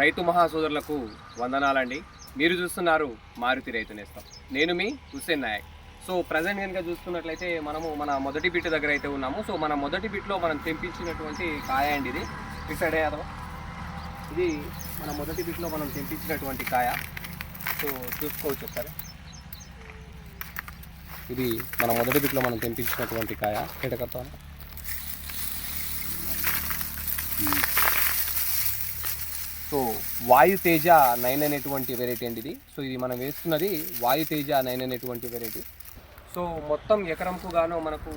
రైతు మహాసోదరులకు వందనాలండి. మీరు చూస్తున్నారు మారుతి రైతు నేస్తం. నేను మీ హుస్సేన్ నాయక్. సో ప్రజెంట్ కనుక చూసుకున్నట్లయితే మనము మన మొదటి బిట్ దగ్గర అయితే ఉన్నాము. సో మన మొదటి బిట్లో మనం తెంపించినటువంటి కాయ అండి ఇది. ఇక్కడే అదో ఇది మన మొదటి బిట్లో మనం తెంపించినటువంటి కాయ. సో చూసుకోవచ్చు ఒకసారి. ఇది మన మొదటి బిట్లో మనం తెంపించినటువంటి కాయ. ఎటకత్తాను సో వాయుతేజ 9 అనేటువంటి వెరైటీ అండి ఇది. సో ఇది మనం వేస్తున్నది వాయుతేజ 9 అనేటువంటి వెరైటీ. సో మొత్తం ఎకరంకు గాను మనకు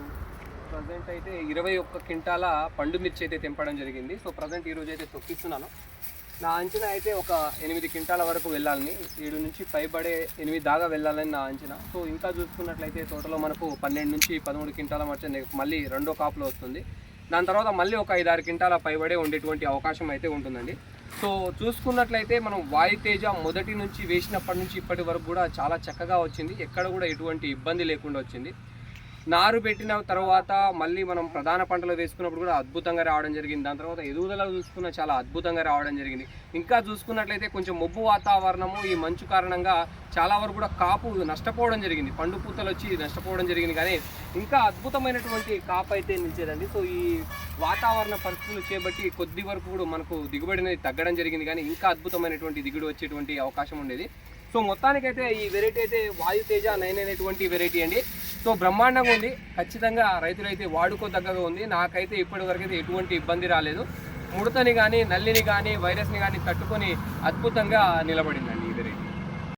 ప్రజెంట్ అయితే 21 క్వింటాల పండు మిర్చి అయితే తెంపడం జరిగింది. సో ప్రజెంట్ ఈరోజు అయితే తొక్కిస్తున్నాను. నా అంచనా అయితే ఒక 8 క్వింటాల వరకు వెళ్ళాలని, 7 నుంచి పైబడే 8 దాకా వెళ్ళాలని నా అంచనా. సో ఇంకా చూసుకున్నట్లయితే తోటలో మనకు 12 నుంచి 13 క్వింటాల మధ్య మళ్ళీ రెండో కాపులో వస్తుంది. దాని తర్వాత మళ్ళీ ఒక 5-6 క్వింటాల పైబడే ఉండేటువంటి అవకాశం అయితే ఉంటుందండి. సో చూసుకున్నట్లయితే మనం వాయుతేజ మొదటి నుంచి వేసినప్పటి నుంచి ఇప్పటి వరకు కూడా చాలా చక్కగా వచ్చింది. ఎక్కడ కూడా ఎటువంటి ఇబ్బంది లేకుండా వచ్చింది. నారు పెట్టిన తర్వాత మళ్ళీ మనం ప్రధాన పంటలు వేసుకున్నప్పుడు కూడా అద్భుతంగా రావడం జరిగింది. దాని తర్వాత ఎదుగుదల చూసుకున్న చాలా అద్భుతంగా రావడం జరిగింది. ఇంకా చూసుకున్నట్లయితే కొంచెం మబ్బు వాతావరణము, ఈ మంచు కారణంగా చాలా వరకు కూడా కాపు నష్టపోవడం జరిగింది. పండు పూతలు వచ్చి నష్టపోవడం జరిగింది. కానీ ఇంకా అద్భుతమైనటువంటి కాపు అయితే నిలిచేదండి. సో ఈ వాతావరణ పరిస్థితులు చేపట్టి కొద్ది వరకు కూడా మనకు దిగుబడి అనేది తగ్గడం జరిగింది. కానీ ఇంకా అద్భుతమైనటువంటి దిగుబడి వచ్చేటువంటి అవకాశం ఉండేది. సో మొత్తానికైతే ఈ వెరైటీ అయితే వాయుతేజ 9 అనేటువంటి వెరైటీ అండి. సో బ్రహ్మాండంగా ఉంది. ఖచ్చితంగా రైతులైతే వాడుకోదగ్గగా ఉంది. నాకైతే ఇప్పటి వరకు అయితే ఎటువంటి ఇబ్బంది రాలేదు. ముడతని కానీ, నల్లిని కానీ, వైరస్ని కానీ తట్టుకొని అద్భుతంగా నిలబడిందండి.